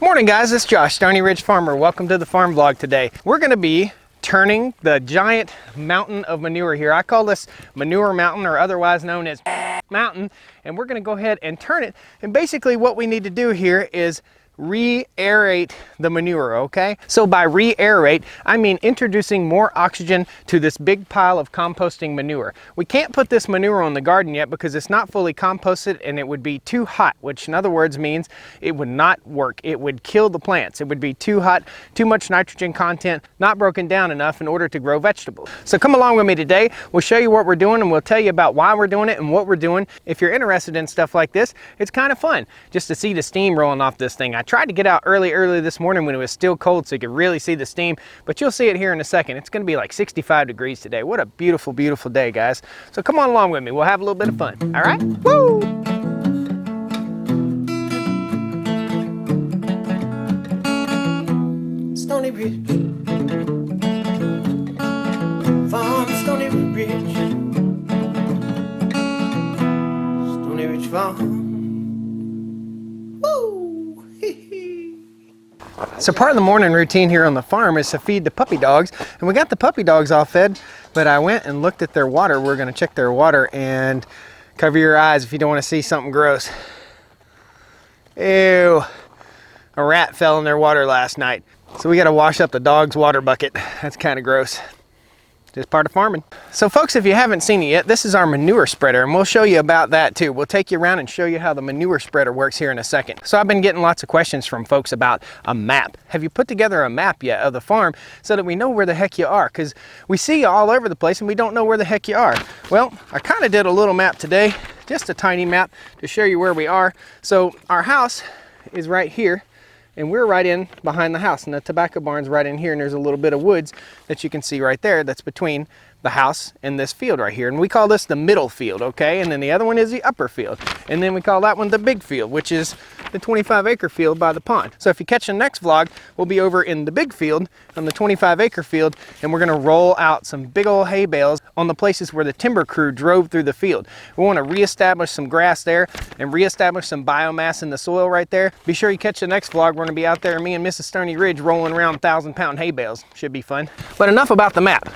Morning guys, it's Josh, Stoney Ridge Farmer. Welcome to the farm vlog today. We're gonna be turning the giant mountain of manure here. I call this Manure Mountain, or otherwise known as Mountain, and we're gonna go ahead and turn it. And basically what we need to do here is re-aerate the manure, okay? So by re-aerate, I mean introducing more oxygen to this big pile of composting manure. We can't put this manure on the garden yet because it's not fully composted and it would be too hot, which in other words means it would not work. It would kill the plants. It would be too hot, too much nitrogen content, not broken down enough in order to grow vegetables. So come along with me today. We'll show you what we're doing and we'll tell you about why we're doing it and what we're doing. If you're interested in stuff like this, it's kind of fun just to see the steam rolling off this thing. I tried to get out early this morning when it was still cold so you could really see the steam, but you'll see it here in a second. It's going to be like 65 degrees today. What a beautiful, beautiful day, guys. So come on along with me. We'll have a little bit of fun. All right? Woo! Stoney Ridge Farm, Stoney Ridge, Stoney Ridge Farm. So part of the morning routine here on the farm is to feed the puppy dogs, and we got the puppy dogs all fed, but I went and looked at their water. We're going to check their water, and cover your eyes if you don't want to see something gross. Ew, a rat fell in their water last night. So we got to wash up the dog's water bucket. That's kind of gross. Just part of farming. So folks, if you haven't seen it yet, this is our manure spreader, and we'll show you about that too. We'll take you around and show you how the manure spreader works here in a second. So I've been getting lots of questions from folks about a map. Have you put together a map yet of the farm so that we know where the heck you are? Because we see you all over the place and we don't know where the heck you are. Well, I kind of did a little map today, just a tiny map to show you where we are. So our house is right here, and we're right in behind the house, and the tobacco barn's right in here, and there's a little bit of woods that you can see right there that's between the house and this field right here. And we call this the middle field, okay? And then the other one is the upper field. And then we call that one the big field, which is the 25-acre field by the pond. So if you catch the next vlog, we'll be over in the big field on the 25-acre field, and we're gonna roll out some big old hay bales on the places where the timber crew drove through the field. We wanna reestablish some grass there and reestablish some biomass in the soil right there. Be sure you catch the next vlog. We're gonna be out there, me and Mrs. Stoney Ridge, rolling around 1,000-pound hay bales. Should be fun. But enough about the map.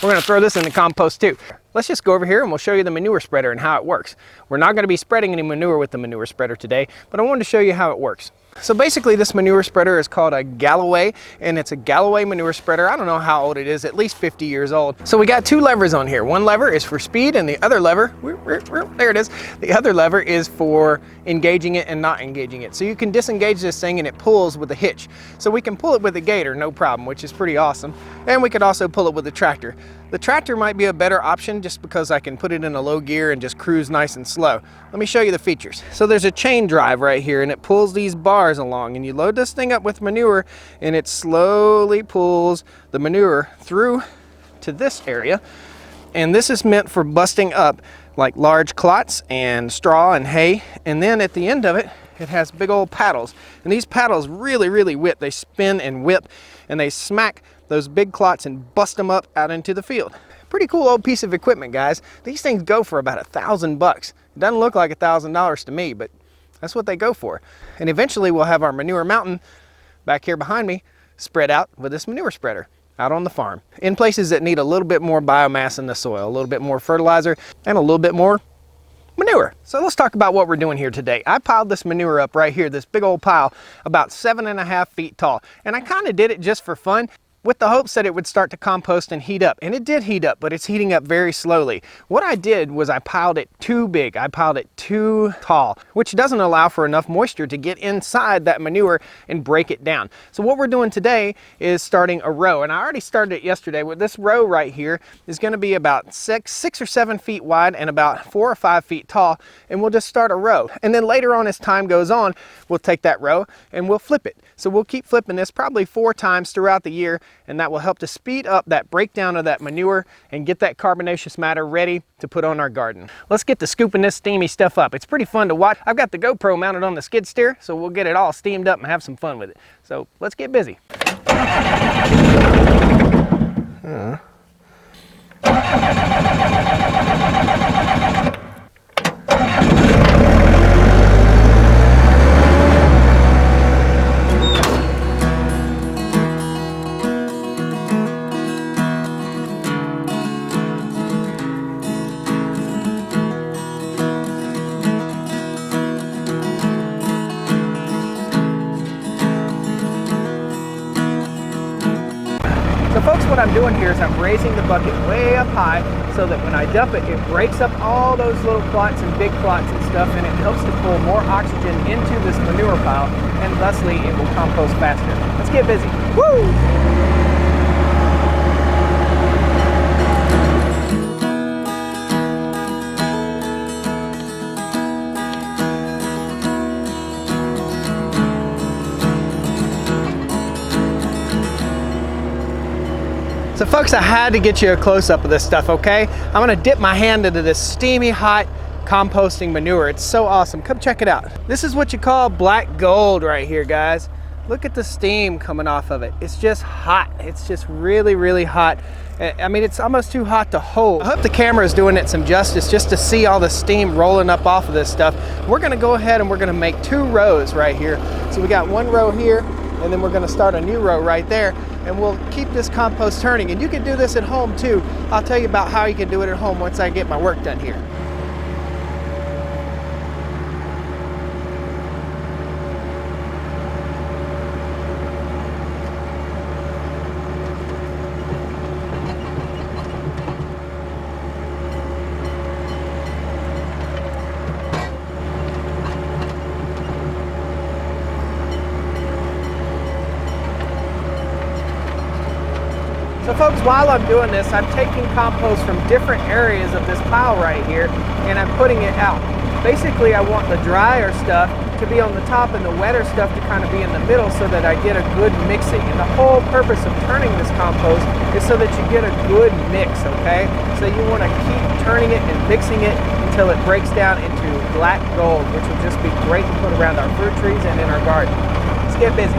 We're going to throw this in the compost too. Let's just go over here and we'll show you the manure spreader and how it works. We're not going to be spreading any manure with the manure spreader today, but I wanted to show you how it works. So basically this manure spreader is called a Galloway, and it's a Galloway manure spreader. I don't know how old it is, at least 50 years old. So we got two levers on here. One lever is for speed, and the other lever, there it is. The other lever is for engaging it and not engaging it. So you can disengage this thing and it pulls with a hitch. So we can pull it with a gator, no problem, which is pretty awesome. And we could also pull it with a tractor. The tractor might be a better option just because I can put it in a low gear and just cruise nice and slow. Let me show you the features. So there's a chain drive right here, and it pulls these bars along, and you load this thing up with manure and it slowly pulls the manure through to this area. And this is meant for busting up like large clots and straw and hay. And then at the end of it, it has big old paddles, and these paddles really whip. They spin and whip, and they smack those big clots and bust them up out into the field. Pretty cool old piece of equipment, guys. These things go for about $1,000. It doesn't look like $1,000 to me, but that's what they go for. And eventually we'll have our manure mountain back here behind me spread out with this manure spreader out on the farm in places that need a little bit more biomass in the soil, a little bit more fertilizer, and a little bit more manure. So let's talk about what we're doing here today. I piled this manure up right here, this big old pile, about 7.5 feet tall. And I kind of did it just for fun, with the hopes that it would start to compost and heat up. And it did heat up, but it's heating up very slowly. What I did was I piled it too big. I piled it too tall, which doesn't allow for enough moisture to get inside that manure and break it down. So what we're doing today is starting a row. And I already started it yesterday. With this row right here is going to be about six or 7 feet wide and about 4 or 5 feet tall. And we'll just start a row. And then later on, as time goes on, we'll take that row and we'll flip it. So we'll keep flipping this probably 4 times throughout the year, and that will help to speed up that breakdown of that manure and get that carbonaceous matter ready to put on our garden. Let's get to scooping this steamy stuff up. It's pretty fun to watch. I've got the GoPro mounted on the skid steer, so we'll get it all steamed up and have some fun with it. So let's get busy. folks, what I'm doing here is I'm raising the bucket way up high so that when I dump it, it breaks up all those little clots and big clots and stuff, and it helps to pull more oxygen into this manure pile, and thusly it will compost faster. Let's get busy. Woo! So folks, I had to get you a close-up of this stuff, okay? I'm gonna dip my hand into this steamy, hot composting manure. It's so awesome. Come check it out. This is what you call black gold right here, guys. Look at the steam coming off of it. It's just hot. It's just really, really hot. I mean, it's almost too hot to hold. I hope the camera is doing it some justice just to see all the steam rolling up off of this stuff. We're gonna go ahead and we're gonna make 2 rows right here. So we got 1 row here, and then we're gonna start a new row right there, and we'll keep this compost turning. And you can do this at home too. I'll tell you about how you can do it at home once I get my work done here. So folks, while I'm doing this, I'm taking compost from different areas of this pile right here, and I'm putting it out. Basically, I want the drier stuff to be on the top and the wetter stuff to kind of be in the middle so that I get a good mixing. And the whole purpose of turning this compost is so that you get a good mix, okay? So you want to keep turning it and mixing it until it breaks down into black gold, which will just be great to put around our fruit trees and in our garden. Let's get busy.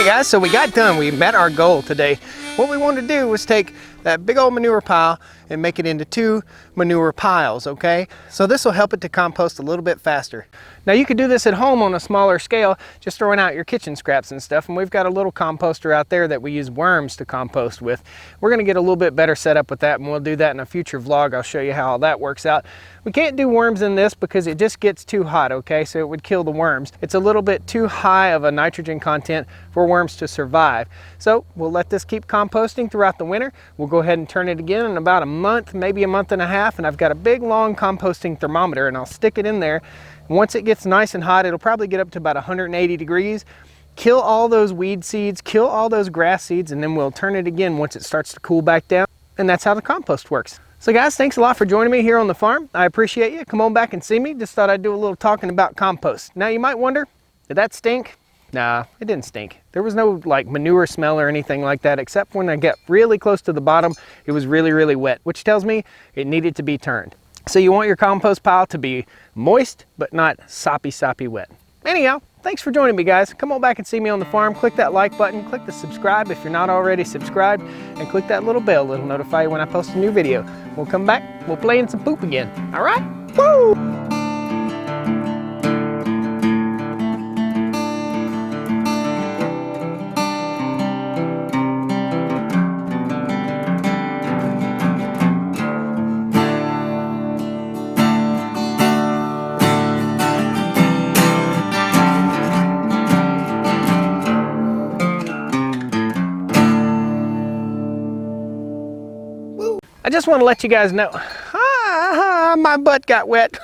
Guys, so we got done. We met our goal today. What we wanted to do was take that big old manure pile and make it into 2 manure piles, okay? So this will help it to compost a little bit faster. Now you could do this at home on a smaller scale, just throwing out your kitchen scraps and stuff, and we've got a little composter out there that we use worms to compost with. We're gonna get a little bit better set up with that, and we'll do that in a future vlog. I'll show you how all that works out. We can't do worms in this because it just gets too hot, okay? So it would kill the worms. It's a little bit too high of a nitrogen content for worms to survive. So we'll let this keep composting throughout the winter. We'll go ahead and turn it again in about a month, maybe a month and a half, and I've got a big long composting thermometer, and I'll stick it in there. Once it gets nice and hot, it'll probably get up to about 180 degrees. Kill all those weed seeds, kill all those grass seeds, and then we'll turn it again once it starts to cool back down. And that's how the compost works. So guys, thanks a lot for joining me here on the farm. I appreciate you. Come on back and see me. Just thought I'd do a little talking about compost. Now you might wonder, did that stink? Nah, it didn't stink. There was no like manure smell or anything like that, except when I got really close to the bottom, it was really, really wet, which tells me it needed to be turned. So you want your compost pile to be moist, but not soppy wet. Anyhow, thanks for joining me, guys. Come on back and see me on the farm. Click that like button, click the subscribe if you're not already subscribed, and click that little bell. It'll notify you when I post a new video. We'll come back, we'll play in some poop again. All right? Woo! I just want to let you guys know, my butt got wet.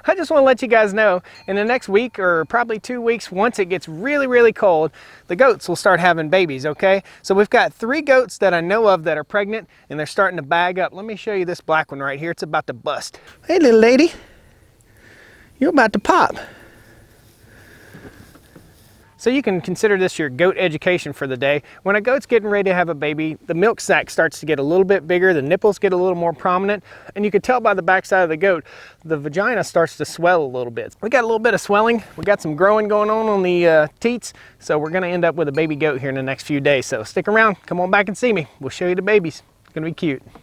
I just want to let you guys know, in the next week or probably 2 weeks, once it gets really, really cold, the goats will start having babies, okay? So we've got 3 goats that I know of that are pregnant, and they're starting to bag up. Let me show you this black one right here. It's about to bust. Hey, little lady, you're about to pop. So you can consider this your goat education for the day. When a goat's getting ready to have a baby, the milk sac starts to get a little bit bigger, the nipples get a little more prominent, and you can tell by the backside of the goat, the vagina starts to swell a little bit. We got a little bit of swelling, we got some growing going on the teats, so we're gonna end up with a baby goat here in the next few days. So stick around, come on back and see me. We'll show you the babies. It's gonna be cute.